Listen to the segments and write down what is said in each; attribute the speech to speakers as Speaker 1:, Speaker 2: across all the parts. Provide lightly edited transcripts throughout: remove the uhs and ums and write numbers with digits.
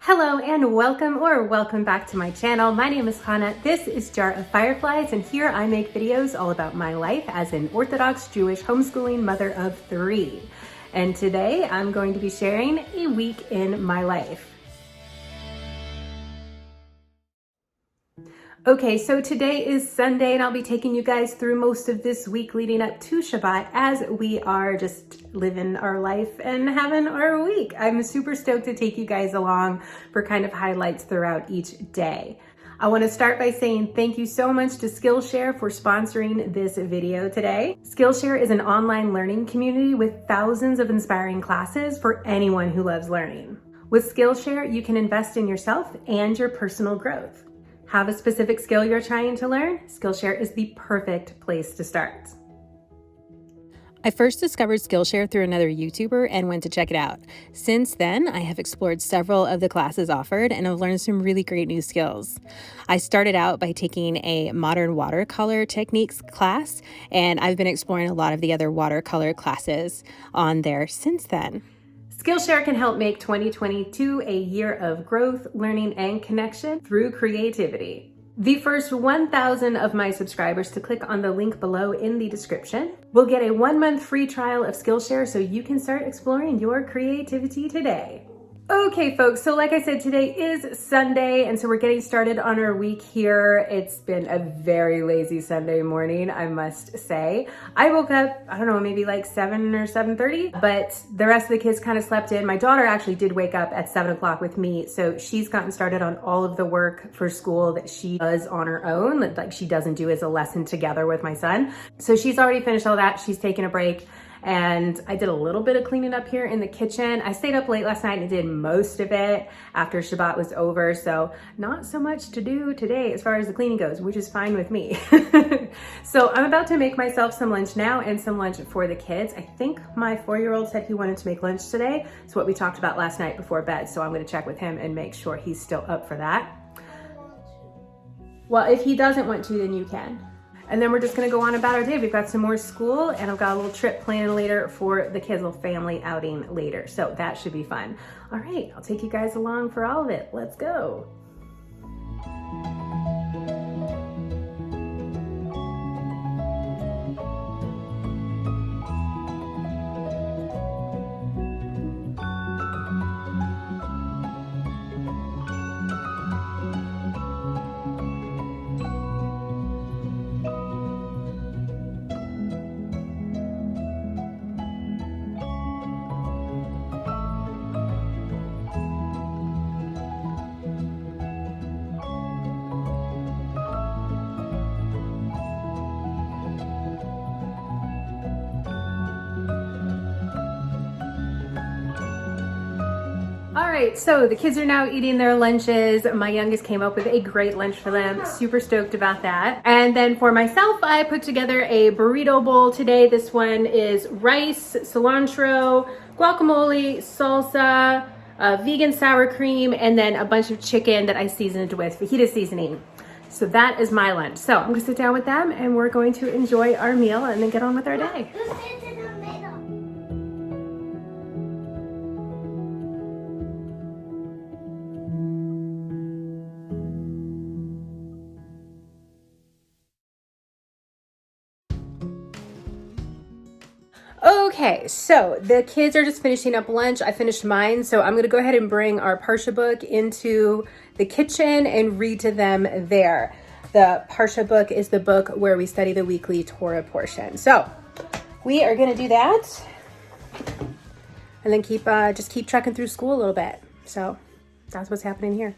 Speaker 1: Hello and welcome back to my channel. My name is Chana. This is Jar of Fireflies, and here I make videos all about my life as an Orthodox Jewish homeschooling mother of 3. And today I'm going to be sharing a week in my life. Okay, so today is Sunday and I'll be taking you guys through most of this week leading up to Shabbat as we are just living our life and having our week. I'm super stoked to take you guys along for kind of highlights throughout each day. I want to start by saying thank you so much to Skillshare for sponsoring this video today. Skillshare is an online learning community with thousands of inspiring classes for anyone who loves learning. With Skillshare, you can invest in yourself and your personal growth. Have a specific skill you're trying to learn? Skillshare is the perfect place to start. I first discovered Skillshare through another YouTuber and went to check it out. Since then, I have explored several of the classes offered and have learned some really great new skills. I started out by taking a modern watercolor techniques class, and I've been exploring a lot of the other watercolor classes on there since then. Skillshare can help make 2022 a year of growth, learning, and connection through creativity. The first 1,000 of my subscribers to click on the link below in the description will get a 1-month free trial of Skillshare so you can start exploring your creativity today. Okay, folks, so like I said, today is Sunday, and so we're getting started on our week here. It's been a very lazy Sunday morning, I must say. I woke up, I don't know, maybe like 7 or 7:30, but the rest of the kids kind of slept in. My daughter actually did wake up at 7 o'clock with me, so she's gotten started on all of the work for school that she does on her own, like she doesn't do as a lesson together with my son. So she's already finished all that. She's taken a break. And I did a little bit of cleaning up here in the kitchen. I stayed up late last night and did most of it after Shabbat was over. So not so much to do today as far as the cleaning goes, which is fine with me. So I'm about to make myself some lunch now and some lunch for the kids. I think my 4-year-old said he wanted to make lunch today. It's what we talked about last night before bed. So I'm gonna check with him and make sure he's still up for that. Well, if he doesn't want to, then you can. And then we're just gonna go on about our day. We've got some more school and I've got a little trip planned later for the kids' little family outing later. So that should be fun. All right, I'll take you guys along for all of it. Let's go. All right, so the kids are now eating their lunches. My youngest came up with a great lunch for them. Super stoked about that. And then for myself, I put together a burrito bowl today. This one is rice, cilantro, guacamole, salsa, vegan sour cream, and then a bunch of chicken that I seasoned with fajita seasoning. So that is my lunch. So I'm gonna sit down with them and we're going to enjoy our meal and then get on with our day. Okay, so the kids are just finishing up lunch. I finished mine, so I'm gonna go ahead and bring our Parsha book into the kitchen and read to them there. The Parsha book is the book where we study the weekly Torah portion. So we are gonna do that and then just keep trekking through school a little bit. So that's what's happening here.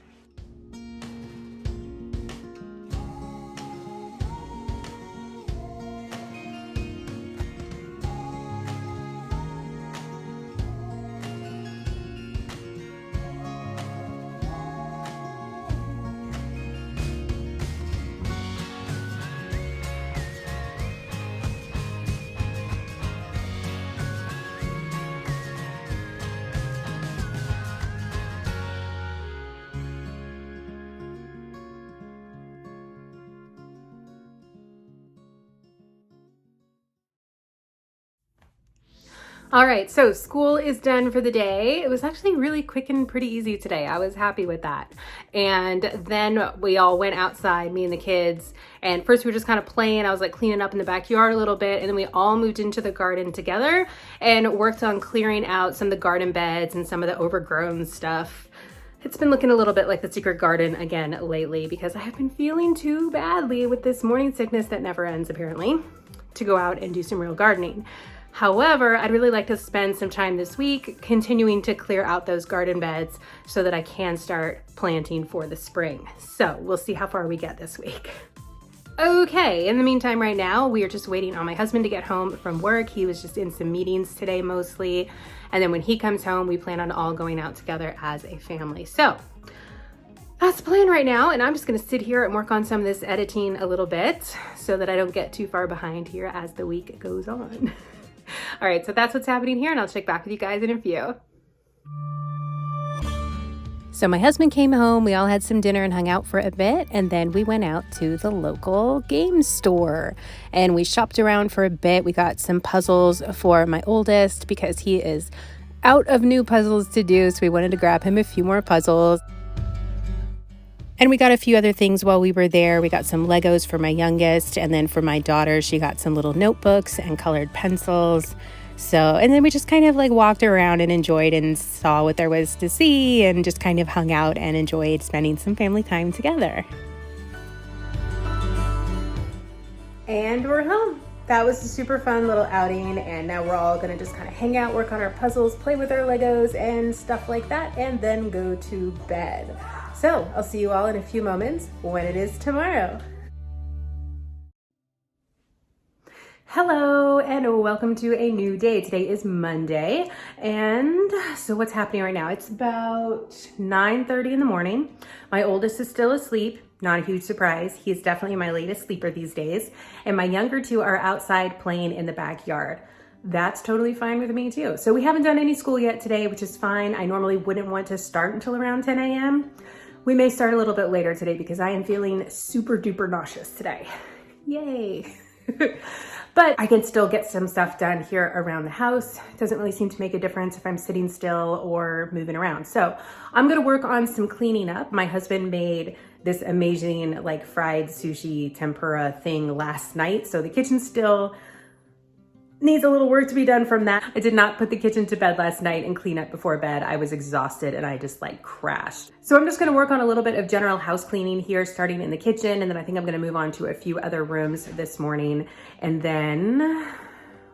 Speaker 1: All right, so school is done for the day. It was actually really quick and pretty easy today. I was happy with that. And then we all went outside, me and the kids. And first we were just kind of playing. I was like cleaning up in the backyard a little bit. And then we all moved into the garden together and worked on clearing out some of the garden beds and some of the overgrown stuff. It's been looking a little bit like the secret garden again lately because I have been feeling too badly with this morning sickness that never ends apparently to go out and do some real gardening. However, I'd really like to spend some time this week continuing to clear out those garden beds so that I can start planting for the spring. So we'll see how far we get this week. Okay, in the meantime right now, we are just waiting on my husband to get home from work. He was just in some meetings today mostly. And then when he comes home, we plan on all going out together as a family. So that's the plan right now. And I'm just gonna sit here and work on some of this editing a little bit so that I don't get too far behind here as the week goes on. All right, so that's what's happening here and I'll check back with you guys in a few. So my husband came home, we all had some dinner and hung out for a bit, and then we went out to the local game store and we shopped around for a bit. We got some puzzles for my oldest because he is out of new puzzles to do, so we wanted to grab him a few more puzzles. And we got a few other things while we were there. We got some Legos for my youngest, and then for my daughter, she got some little notebooks and colored pencils. So, and then we just kind of like walked around and enjoyed and saw what there was to see and just kind of hung out and enjoyed spending some family time together. And we're home. That was a super fun little outing, and now we're all gonna just kind of hang out, work on our puzzles, play with our Legos and stuff like that, and then go to bed. So I'll see you all in a few moments when it is tomorrow. Hello and welcome to a new day. Today is Monday, and so what's happening right now? It's about 9:30 in the morning. My oldest is still asleep. Not a huge surprise. He is definitely my latest sleeper these days. And my younger two are outside playing in the backyard. That's totally fine with me too. So we haven't done any school yet today, which is fine. I normally wouldn't want to start until around 10 a.m. We may start a little bit later today because I am feeling super duper nauseous today. Yay. But I can still get some stuff done here around the house. It doesn't really seem to make a difference if I'm sitting still or moving around. So I'm gonna work on some cleaning up. My husband made this amazing like fried sushi tempura thing last night. So the kitchen still needs a little work to be done from that. I did not put the kitchen to bed last night and clean up before bed. I was exhausted and I just like crashed. So I'm just gonna work on a little bit of general house cleaning here, starting in the kitchen. And then I think I'm gonna move on to a few other rooms this morning. And then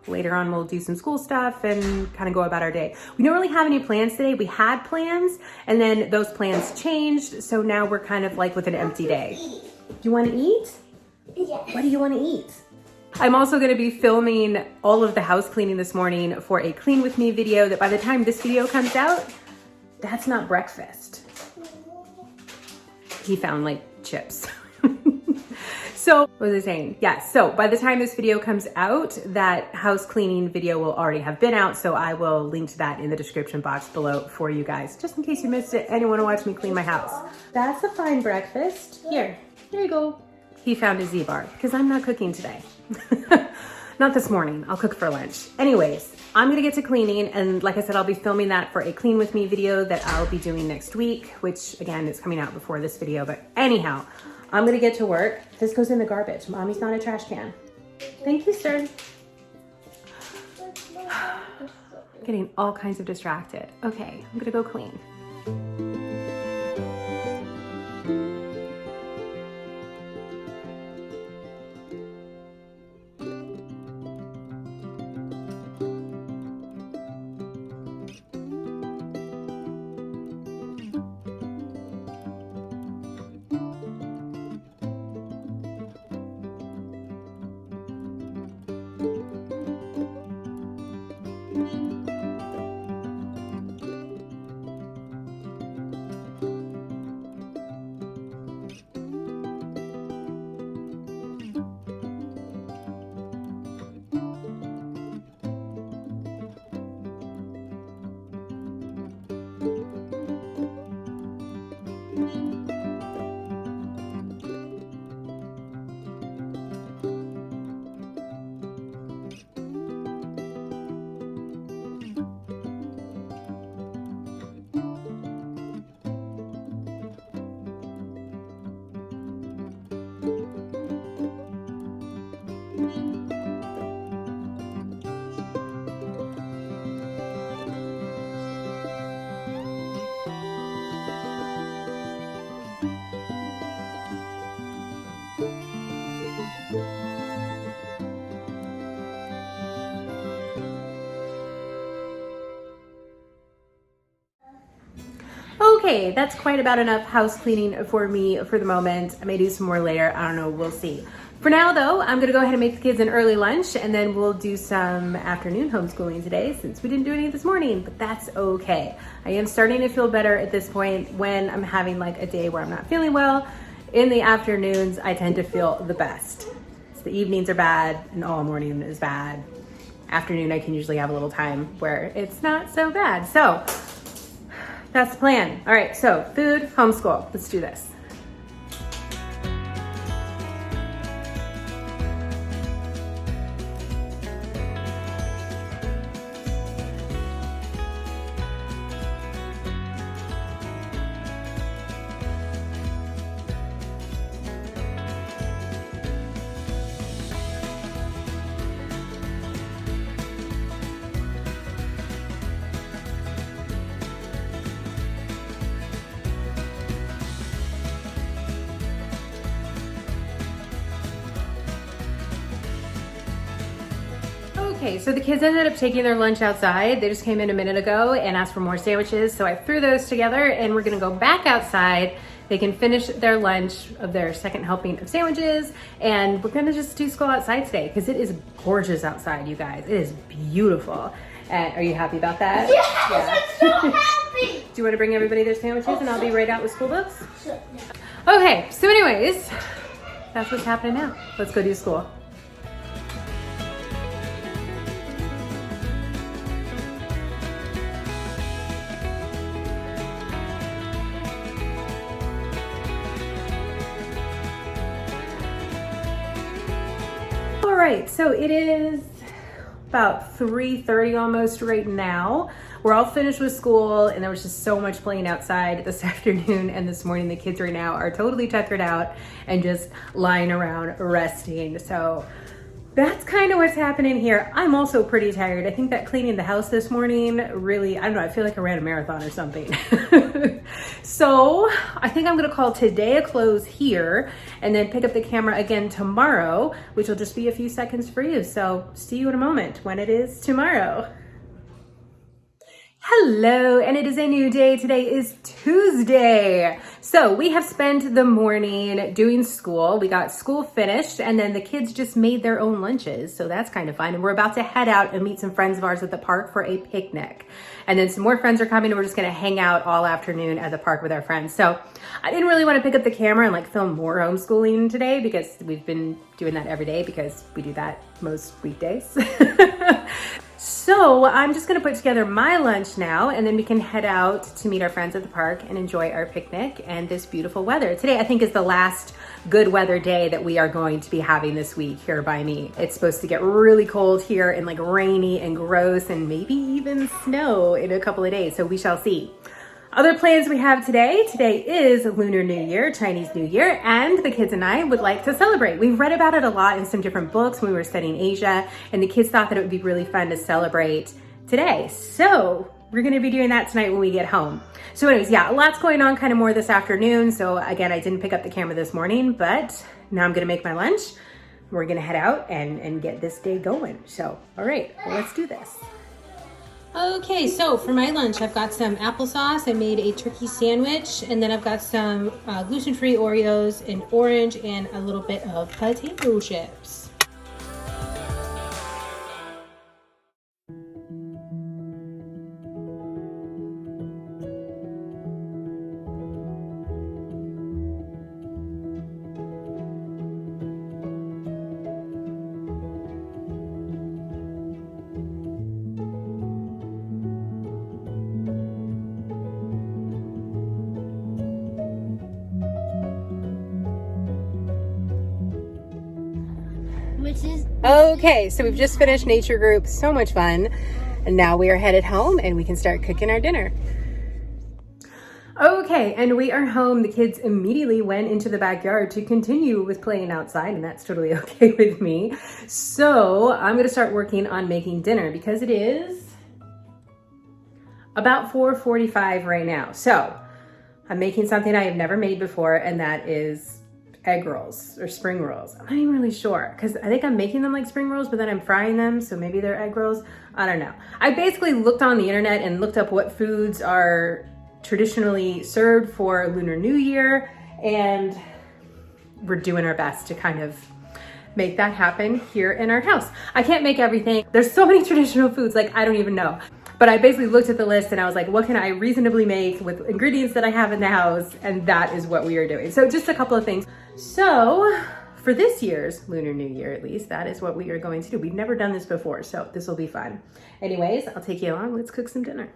Speaker 1: later on, we'll do some school stuff and kind of go about our day. We don't really have any plans today. We had plans and then those plans changed. So now we're kind of like with an empty day. Do you wanna eat?
Speaker 2: Yeah.
Speaker 1: What do you wanna eat? I'm also gonna be filming all of the house cleaning this morning for a Clean With Me video that by the time this video comes out, that's not breakfast. He found like chips. So what was I saying? Yeah, so by the time this video comes out, that house cleaning video will already have been out. So I will link to that in the description box below for you guys, just in case you missed it and you wanna watch me clean my house. That's a fine breakfast. Here you go. He found a Z-bar because I'm not cooking today. Not this morning, I'll cook for lunch. Anyways, I'm gonna get to cleaning, and like I said, I'll be filming that for a Clean With Me video that I'll be doing next week, which again, is coming out before this video, but anyhow, I'm gonna get to work. This goes in the garbage. Mommy's not a trash can. Thank you, sir. Getting all kinds of distracted. Okay, I'm gonna go clean. Okay, that's quite about enough house cleaning for me for the moment. I may do some more later. I don't know, we'll see. For now though, I'm gonna go ahead and make the kids an early lunch, and then we'll do some afternoon homeschooling today since we didn't do any this morning, but that's okay. I am starting to feel better at this point when I'm having like a day where I'm not feeling well. In the afternoons, I tend to feel the best. So the evenings are bad and all morning is bad. Afternoon, I can usually have a little time where it's not so bad. So that's the plan. All right, so food, homeschool, let's do this. Okay, so the kids ended up taking their lunch outside. They just came in a minute ago and asked for more sandwiches, so I threw those together and we're gonna go back outside. They can finish their lunch of their second helping of sandwiches, and we're gonna just do school outside today because it is gorgeous outside, you guys. It is beautiful. And are you happy about that?
Speaker 2: Yes, yeah. I'm so happy.
Speaker 1: Do you wanna bring everybody their sandwiches and I'll be right out with school books?
Speaker 2: Sure.
Speaker 1: Okay, so anyways, that's what's happening now. Let's go do school. All right, so it is about 3:30 almost right now. We're all finished with school and there was just so much playing outside this afternoon and this morning. The kids right now are totally tuckered out and just lying around resting. So that's kind of what's happening here. I'm also pretty tired. I think that cleaning the house this morning really, I don't know, I feel like I ran a marathon or something. So I think I'm gonna call today a close here and then pick up the camera again tomorrow, which will just be a few seconds for you. So see you in a moment when it is tomorrow. Hello, and it is a new day. Today is Tuesday. So we have spent the morning doing school. We got school finished and then the kids just made their own lunches. So that's kind of fun. And we're about to head out and meet some friends of ours at the park for a picnic. And then some more friends are coming and we're just gonna hang out all afternoon at the park with our friends. So I didn't really want to pick up the camera and like film more homeschooling today because we've been doing that every day because we do that most weekdays. So I'm just gonna put together my lunch now and then we can head out to meet our friends at the park and enjoy our picnic and this beautiful weather. Today I think is the last good weather day that we are going to be having this week here by me. It's supposed to get really cold here and like rainy and gross and maybe even snow in a couple of days, so we shall see. Other plans we have today. Today is Lunar New Year, Chinese New Year, and the kids and I would like to celebrate. We've read about it a lot in some different books when we were studying Asia, and the kids thought that it would be really fun to celebrate today. So we're gonna be doing that tonight when we get home. So anyways, yeah, lots going on kind of more this afternoon. So again, I didn't pick up the camera this morning, but now I'm gonna make my lunch. We're gonna head out and get this day going. So, all right, well, let's do this. Okay, so for my lunch, I've got some applesauce. I made a turkey sandwich, and then I've got some gluten-free Oreos, an orange, and a little bit of potato chips. Okay, so we've just finished nature group, so much fun. And now we are headed home and we can start cooking our dinner. Okay, and we are home. The kids immediately went into the backyard to continue with playing outside, and that's totally okay with me. So I'm gonna start working on making dinner because it is about 4:45 right now. So I'm making something I have never made before, and that is egg rolls or spring rolls. I'm not even really sure because I think I'm making them like spring rolls, but then I'm frying them, so maybe they're egg rolls. I don't know. I basically looked on the internet and looked up what foods are traditionally served for Lunar New Year, and we're doing our best to kind of make that happen here in our house. I can't make everything. There's so many traditional foods, like I don't even know. But I basically looked at the list and I was like, what can I reasonably make with ingredients that I have in the house? And that is what we are doing. So just a couple of things. So for this year's Lunar New Year, at least, that is what we are going to do. We've never done this before, so this will be fun. Anyways, I'll take you along. Let's cook some dinner.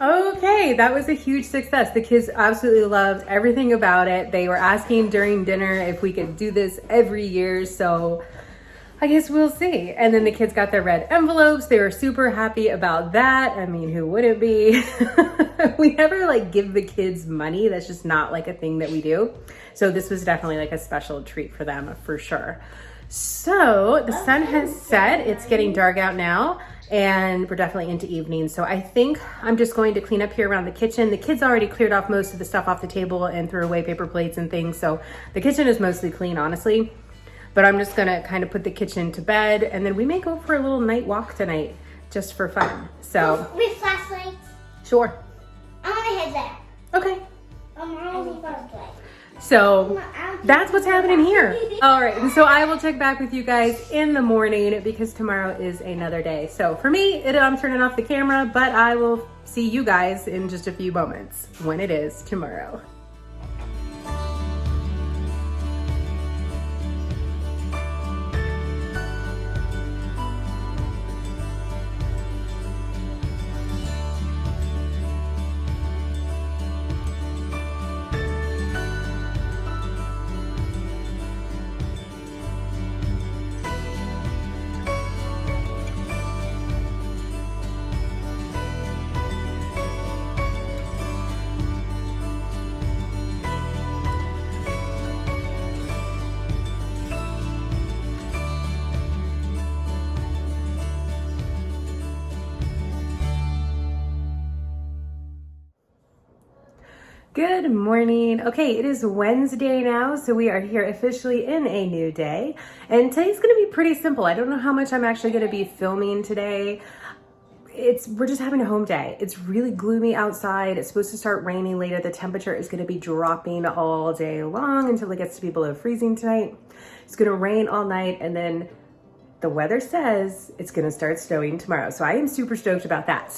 Speaker 1: Okay, that was a huge success. The kids absolutely loved everything about it. They were asking during dinner if we could do this every year, so I guess we'll see. And then the kids got their red envelopes. They were super happy about that. I mean, who wouldn't be? We never like give the kids money. That's just not like a thing that we do. So this was definitely like a special treat for them for sure. So the sun has set. It's getting dark out now, and we're definitely into evening. So I think I'm just going to clean up here around the kitchen. The kids already cleared off most of the stuff off the table and threw away paper plates and things. So the kitchen is mostly clean, honestly. But I'm just gonna kind of put the kitchen to bed, and then we may go for a little night walk tonight just for fun. So
Speaker 2: with flashlights.
Speaker 1: Sure.
Speaker 2: I want to head there.
Speaker 1: Okay.
Speaker 2: I need flashlights.
Speaker 1: So that's what's happening here. All right, and so I will check back with you guys in the morning because tomorrow is another day. So for me, I'm turning off the camera, but I will see you guys in just a few moments when it is tomorrow. Good morning. Okay, it is Wednesday now, so we are here officially in a new day. And today's gonna be pretty simple. I don't know how much I'm actually gonna be filming today. We're just having a home day. It's really gloomy outside. It's supposed to start raining later. The temperature is gonna be dropping all day long until it gets to be below freezing tonight. It's gonna rain all night, and then the weather says it's gonna start snowing tomorrow. So I am super stoked about that.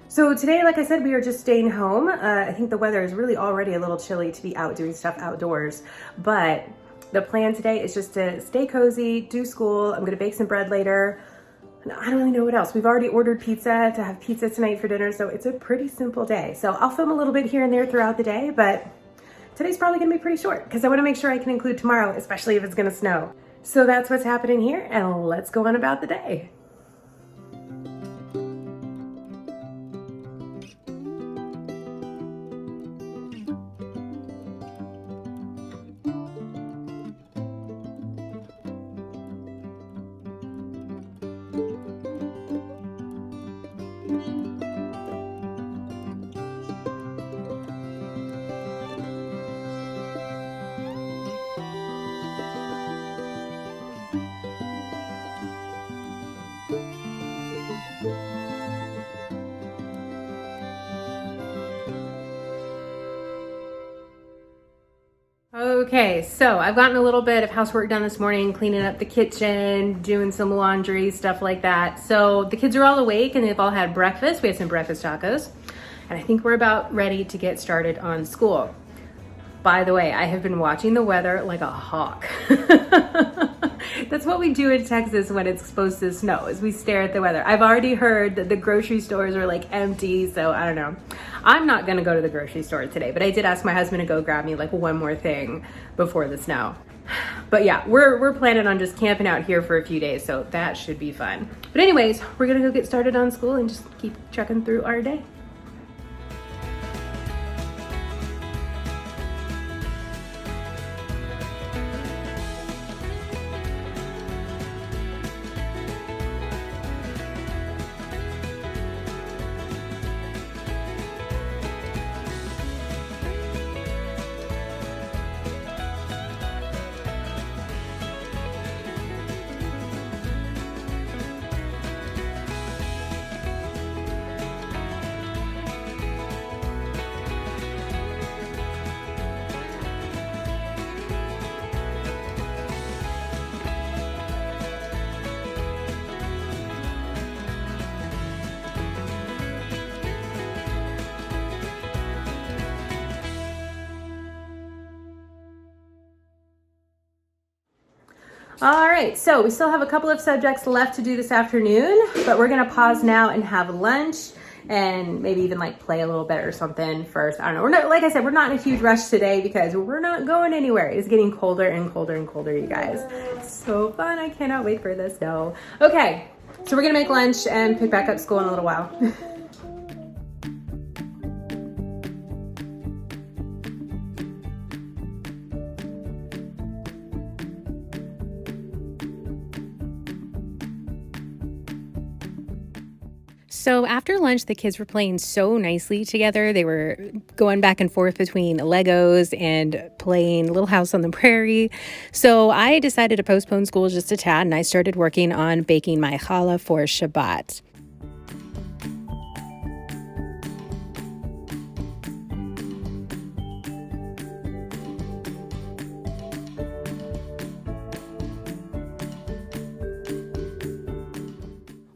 Speaker 1: So today, like I said, we are just staying home. I think the weather is really already a little chilly to be out doing stuff outdoors, but the plan today is just to stay cozy, do school. I'm gonna bake some bread later. And I don't really know what else. We've already ordered pizza to have pizza tonight for dinner, so it's a pretty simple day. So I'll film a little bit here and there throughout the day, but today's probably gonna be pretty short because I wanna make sure I can include tomorrow, especially if it's gonna snow. So that's what's happening here, and let's go on about the day. Okay, so I've gotten a little bit of housework done this morning, cleaning up the kitchen, doing some laundry, stuff like that. So the kids are all awake and they've all had breakfast. We had some breakfast tacos, and I think we're about ready to get started on school. By the way, I have been watching the weather like a hawk. That's what we do in Texas when it's supposed to snow, is we stare at the weather. I've already heard that the grocery stores are like empty, so I don't know. I'm not gonna go to the grocery store today, but I did ask my husband to go grab me like one more thing before the snow. But yeah, we're planning on just camping out here for a few days, so that should be fun. But anyways, we're gonna go get started on school and just keep trucking through our day. All right, so we still have a couple of subjects left to do this afternoon, but we're gonna pause now and have lunch and maybe even like play a little bit or something first. I don't know. We're not, like I said, we're not in a huge rush today because we're not going anywhere. It's getting colder and colder and colder, you guys. It's so fun. I cannot wait for the snow. Okay, so we're gonna make lunch and pick back up school in a little while. So after lunch, the kids were playing so nicely together. They were going back and forth between Legos and playing Little House on the Prairie. So I decided to postpone school just a tad, and I started working on baking my challah for Shabbat.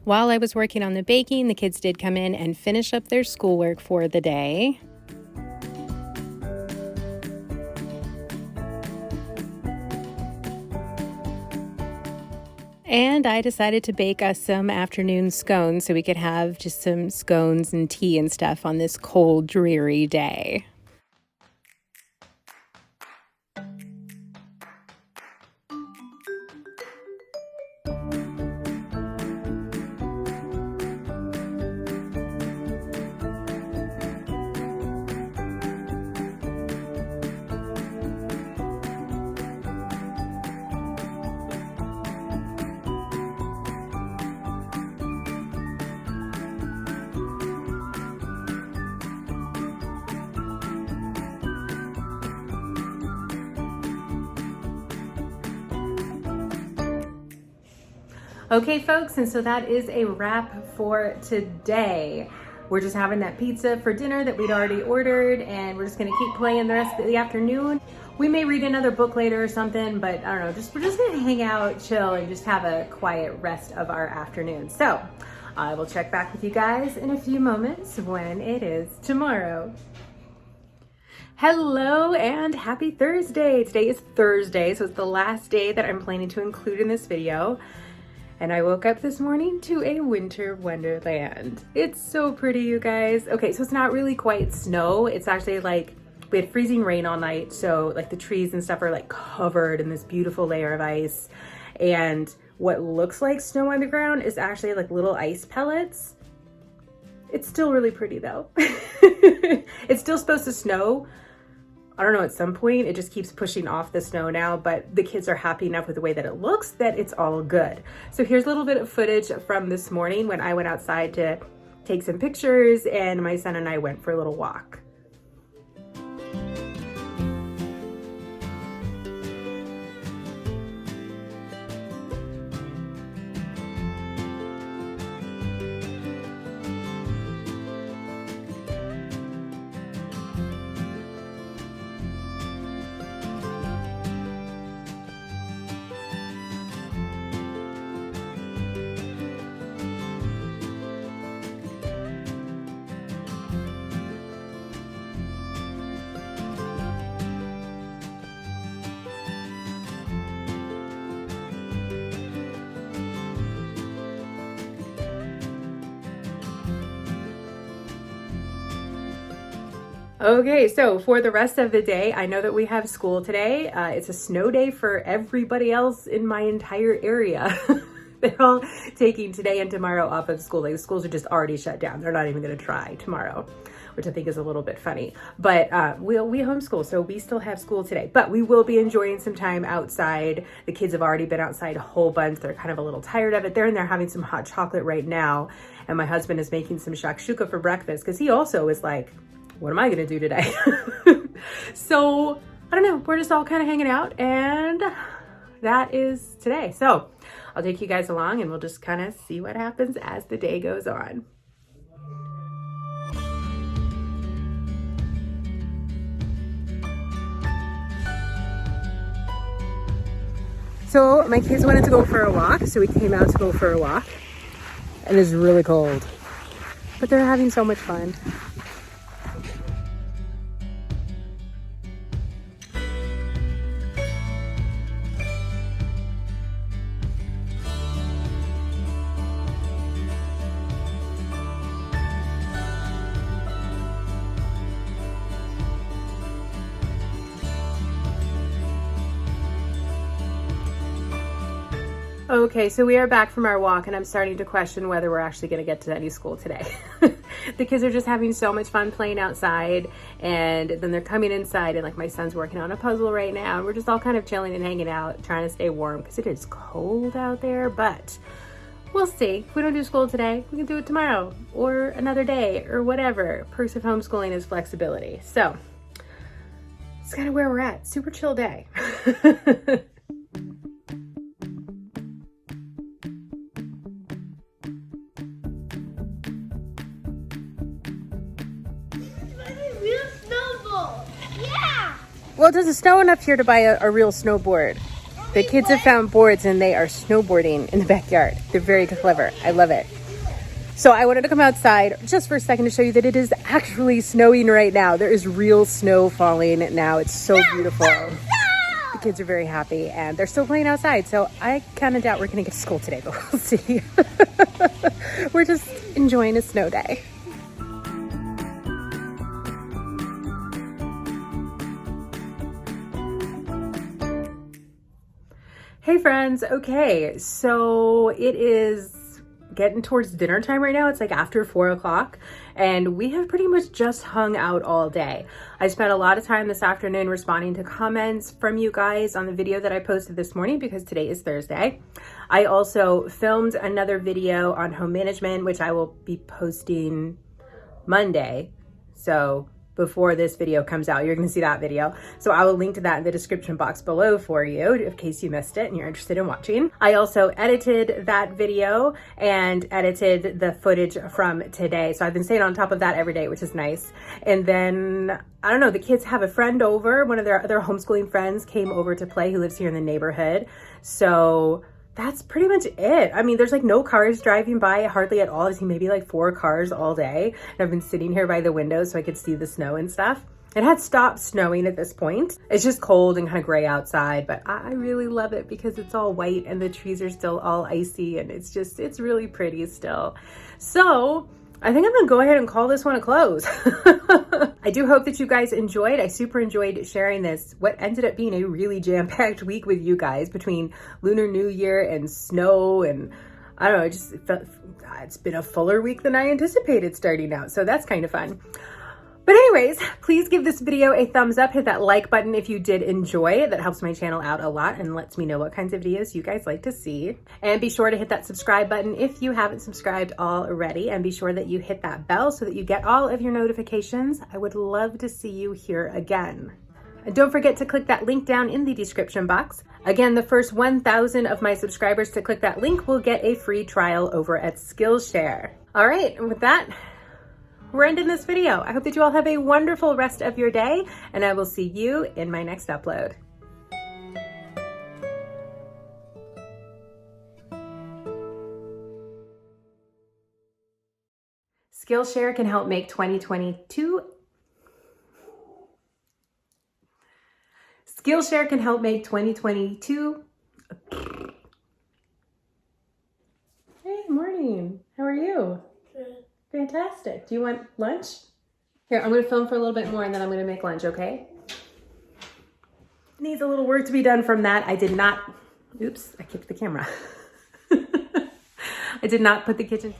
Speaker 1: While I was working on the baking, the kids did come in and finish up their schoolwork for the day. And I decided to bake us some afternoon scones so we could have just some scones and tea and stuff on this cold, dreary day. Okay, folks, and so that is a wrap for today. We're just having that pizza for dinner that we'd already ordered, and we're just gonna keep playing the rest of the afternoon. We may read another book later or something, but I don't know, we're just gonna hang out, chill, and just have a quiet rest of our afternoon. So I will check back with you guys in a few moments when it is tomorrow. Hello and happy Thursday. Today is Thursday, so it's the last day that I'm planning to include in this video. And I woke up this morning to a winter wonderland. It's so pretty, you guys. Okay, so it's not really quite snow. It's actually like, we had freezing rain all night, so like the trees and stuff are like covered in this beautiful layer of ice. And what looks like snow on the ground is actually like little ice pellets. It's still really pretty though. It's still supposed to snow. I don't know, at some point it just keeps pushing off the snow now, but the kids are happy enough with the way that it looks that it's all good. So here's a little bit of footage from this morning when I went outside to take some pictures and my son and I went for a little walk. Okay, so for the rest of the day, I know that we have school today. It's a snow day for everybody else in my entire area. They're all taking today and tomorrow off of school. Like, the schools are just already shut down. They're not even going to try tomorrow, which I think is a little bit funny. But we homeschool, so we still have school today. But we will be enjoying some time outside. The kids have already been outside a whole bunch. They're kind of a little tired of it. They're in there having some hot chocolate right now. And my husband is making some shakshuka for breakfast because he also is like, what am I gonna do today? So I don't know, we're just all kind of hanging out, and that is today. So I'll take you guys along and we'll just kind of see what happens as the day goes on. So my kids wanted to go for a walk, so we came out to go for a walk, and it's really cold, but they're having so much fun. Okay, so we are back from our walk, and I'm starting to question whether we're actually going to get to any school today. The kids are just having so much fun playing outside, and then they're coming inside, and like my son's working on a puzzle right now, and we're just all kind of chilling and hanging out, trying to stay warm because it is cold out there. But we'll see. If we don't do school today, we can do it tomorrow or another day or whatever. Perks of homeschooling is flexibility. So it's kind of where we're at. Super chill day. Well, it doesn't snow enough here to buy a real snowboard. The kids have found boards and they are snowboarding in the backyard. They're very clever. I love it. So I wanted to come outside just for a second to show you that it is actually snowing right now. There is real snow falling now. It's so beautiful. The kids are very happy and they're still playing outside. So I kind of doubt we're going to get to school today, but we'll see. We're just enjoying a snow day. Hey friends, okay, so it is getting towards dinner time right now. It's like after 4 o'clock and we have pretty much just hung out all day. I spent a lot of time this afternoon responding to comments from you guys on the video that I posted this morning because today is Thursday. I also filmed another video on home management, which I will be posting Monday. So before this video comes out. You're gonna see that video. So I will link to that in the description box below for you in case you missed it and you're interested in watching. I also edited that video and edited the footage from today. So I've been staying on top of that every day, which is nice. And then, I don't know, the kids have a friend over. One of their other homeschooling friends came over to play who lives here in the neighborhood. So that's pretty much it. I mean, there's like no cars driving by hardly at all. I've seen maybe like 4 cars all day. And I've been sitting here by the window so I could see the snow and stuff. It had stopped snowing at this point. It's just cold and kind of gray outside, but I really love it because it's all white and the trees are still all icy and it's really pretty still. So I think I'm gonna go ahead and call this one a close. I do hope that you guys enjoyed. I super enjoyed sharing this, what ended up being a really jam-packed week with you guys between Lunar New Year and snow and I don't know, it's been a fuller week than I anticipated starting out. So that's kind of fun. But anyways, please give this video a thumbs up, hit that like button if you did enjoy it. That helps my channel out a lot and lets me know what kinds of videos you guys like to see. And be sure to hit that subscribe button if you haven't subscribed already. And be sure that you hit that bell so that you get all of your notifications. I would love to see you here again. And don't forget to click that link down in the description box. Again, the first 1,000 of my subscribers to click that link will get a free trial over at Skillshare. All right, and with that, we're ending this video. I hope that you all have a wonderful rest of your day, and I will see you in my next upload. Skillshare can help make 2022. Skillshare can help make 2022. Hey, morning. How are you?
Speaker 2: Good.
Speaker 1: Fantastic. Do you want lunch? Here, I'm going to film for a little bit more and then I'm going to make lunch, okay? Needs a little work to be done from that. I did not, oops, I kicked the camera. I did not put the kitchen.